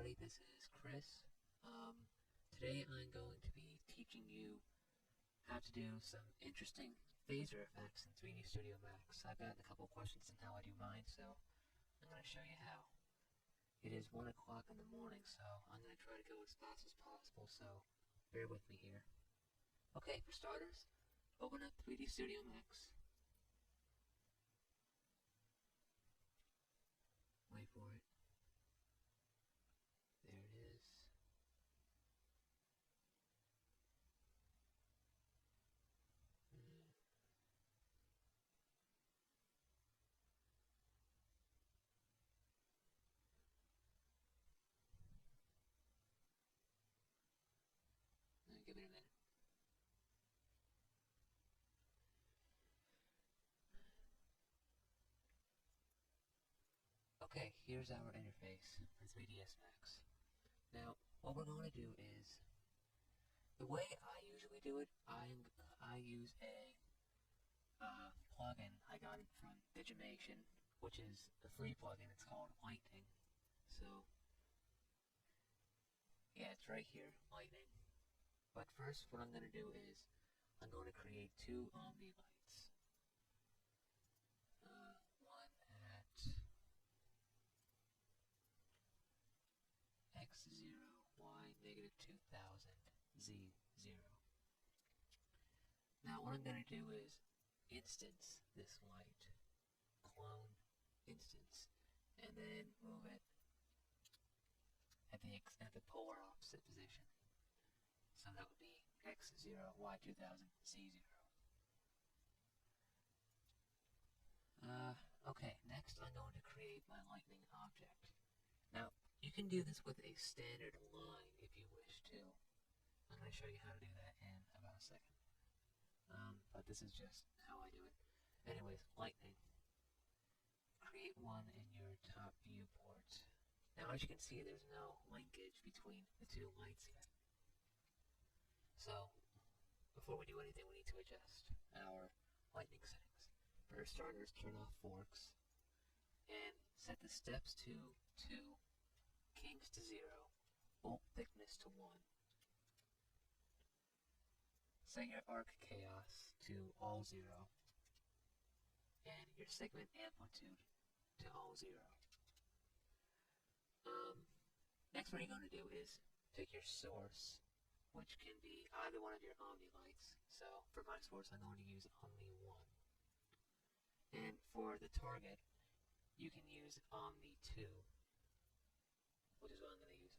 everybody, this is Chris. Today I'm going to be teaching you how to do some interesting phaser effects in 3D Studio Max. I've gotten a couple questions on how I do mine, so I'm going to show you how. It is 1 o'clock in the morning, so I'm going to try to go as fast as possible, so bear with me here. Okay, for starters, open up 3D Studio Max. Wait for it. There it is. Give it a minute. Okay, here's our interface for 3ds Max. Now, what we're going to do is, the way I usually do it, I use a plugin I got it from Digimation, which is a free plugin. It's called Lightning. So, yeah, it's right here, Lightning. But first, what I'm going to do is, I'm going to create two Omni lights. One at x0, y negative 2000, z0. Now what I'm going to do is instance this light, clone instance, and then move it at the polar opposite position. So that would be x0, y2000, z0. Okay, next I'm going to create my lightning object. Now, you can do this with a standard line if you wish to. I'm going to show you how to do that in about a second. But this is just how I do it. Anyways, lightning. Create one in your top viewport. Now, as you can see, there's no linkage between the two lights yet. So, before we do anything, we need to adjust our lightning settings. For starters, turn off forks and set the steps to 2, kings to 0, bolt thickness to 1. Set your arc chaos to all 0, and your segment amplitude to all 0. Next, what you're going to do is pick your source, which can be either one of your Omni lights. So for my source, I'm going to use Omni 1. And for the target, you can use Omni 2, which is what I'm going to use.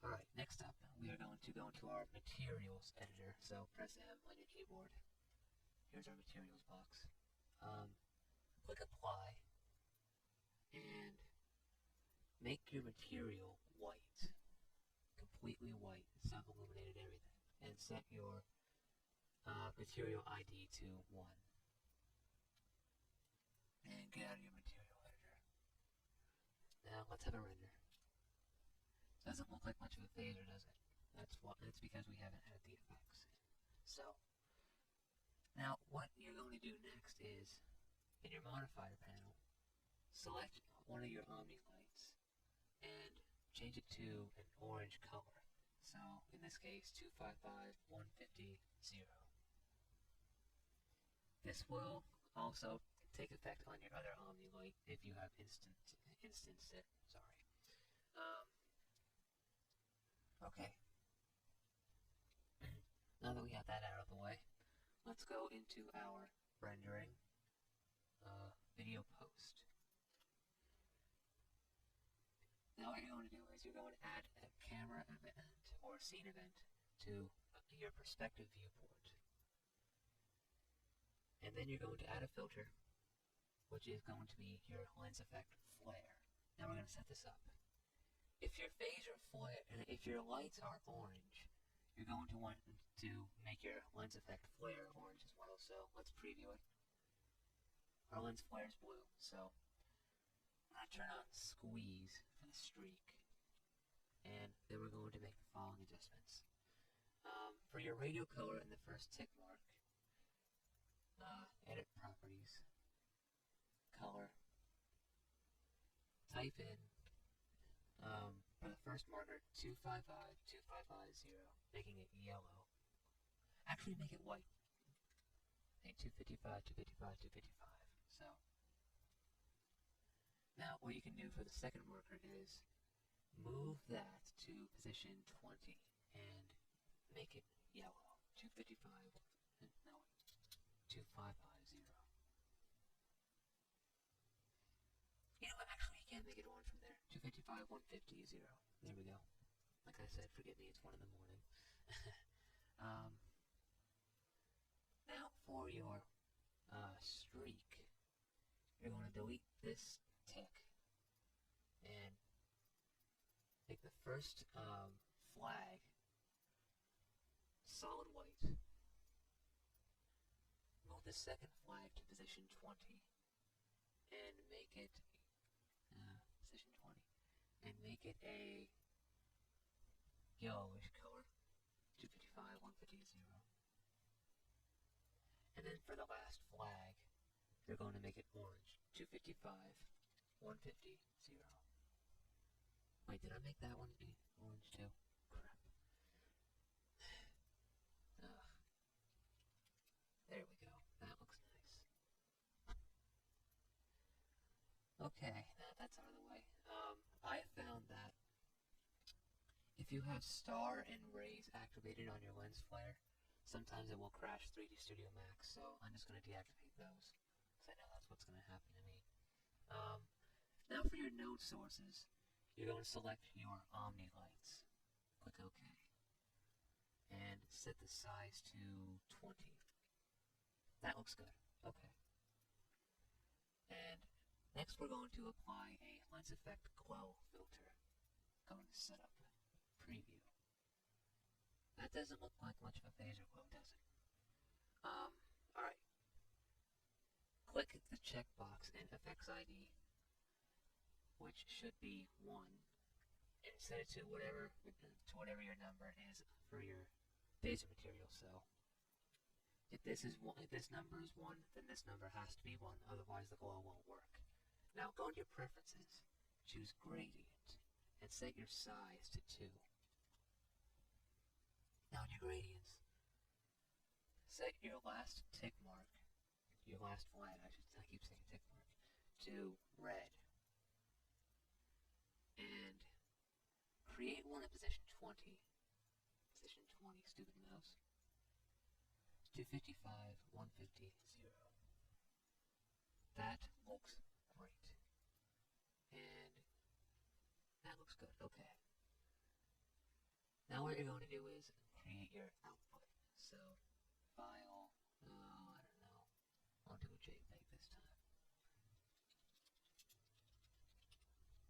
Alright, next up, we are going to go into our materials editor. So press M on your keyboard. Here's our materials box. Click apply, and make your material white, completely white. It's not illuminated everything. And set your material ID to 1. And get out of your material editor. Now let's have a render. Doesn't look like much of a phaser, does it? That's because we haven't added the effects. So now what you're going to do next is, in your modifier panel, select one of your Omni lights and change it to an orange color. So in this case, 255.150.0. This will also take effect on your other Omni light if you have instanced it. Sorry. Okay. Now that we got that out of the way, let's go into our rendering video post. Now what you're going to do is you're going to add a camera event or scene event to your perspective viewport. And then you're going to add a filter, which is going to be your lens effect flare. Now we're going to set this up. If your phaser flare, and if your lights are orange, you're going to want to make your lens effect flare orange as well. So let's preview it. Our lens flare is blue, so I'm going to turn on squeeze for the streak. And then we're going to make the following adjustments. For your radio color in the first tick mark, edit properties, color, type in For the first marker, 255, 2550, making it yellow. Actually, make it white. Okay, 255, 255, 255. So, now what you can do for the second marker is move that to position 20 and make it yellow. 255, no, 2550. You know what, actually you can't make it orange from there. 255, 150, 0. There we go. Like I said, forgive me, it's 1 in the morning. Now for your streak, you're going to delete this tick and make the first flag solid white. Move the second flag to position 20 and make it position 20 and make it a yellowish color. 255, 150, 0. And then for the last flag, they're going to make it orange. 255, 150, 0. Wait, did I make that one be orange too? Crap. There we go. That looks nice. Okay, now that's out of the way. I have found that if you have star and rays activated on your lens flare, sometimes it will crash 3D Studio Max, so I'm just going to deactivate those, because I know that's what's going to happen to me. Now for your node sources, you're going to select your Omni lights. Click OK. And set the size to 20. That looks good. Okay. And next we're going to apply a Lens Effect Glow filter. Going to set up preview. That doesn't look like much of a phaser glow, does it? Alright. Click the checkbox in Effects ID, which should be 1, and set it to whatever your number is for your phaser material. So if this number is 1, then this number has to be 1, otherwise the glow won't work. Now go into your preferences, choose gradient, and set your size to 2. Now in your gradients, set your last tick mark, your last flag, I keep saying tick mark, to red. And create one at position 20. Position 20, stupid mouse. 255, 150, 0. That looks great. And that looks good, okay. Now what you're going to do is create your output. So, file, I don't know, I'll do a JPEG this time.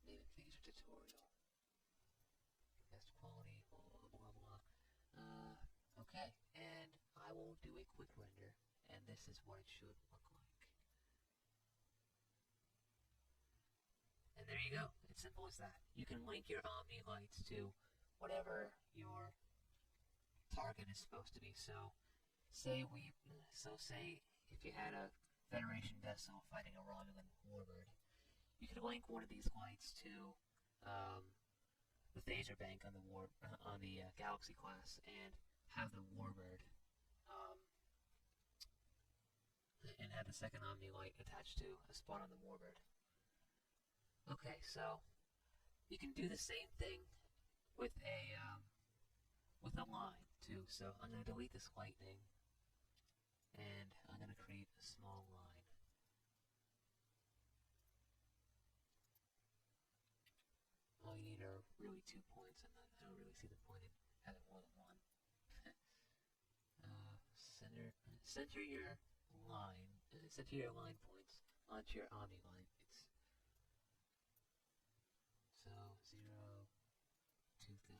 Name it phaser tutorial. Best quality, blah, blah, blah, blah. Okay, and I will do a quick render, and this is what it should look like. And there you go. It's simple as that. You can link your Omni lights to whatever your target is supposed to be. So, say if you had a Federation vessel fighting a Romulan warbird, you could link one of these lights to the phaser bank on the Galaxy class, and have the warbird and have the second Omni light attached to a spot on the warbird. Okay, so you can do the same thing with a line too. So I'm going to delete this lightning, and I'm going to create a small line. All you need are really 2 points, and I don't really see the point in having more than one. Center your line points onto your Omni line. So 0, 2000.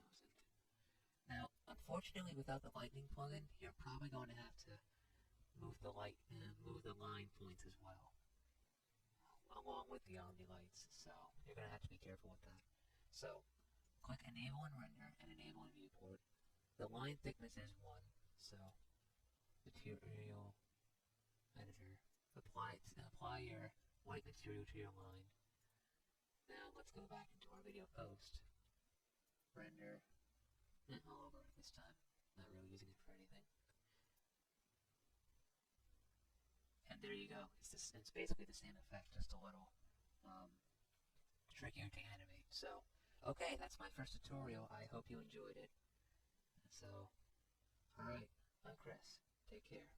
Now, unfortunately, without the lightning plugin, you're probably going to have to move the line points as well, along with the Omni lights. So you're going to have to be careful with that. So click Enable and Render and Enable and Viewport. The line thickness is 1. So Material Editor. Apply your white material to your line. Now let's go back into our video post. Render all over this time. Not really using it for anything. And there you go. It's basically the same effect, just a little trickier to animate. So, okay, that's my first tutorial. I hope you enjoyed it. So, alright, I'm Chris. Take care.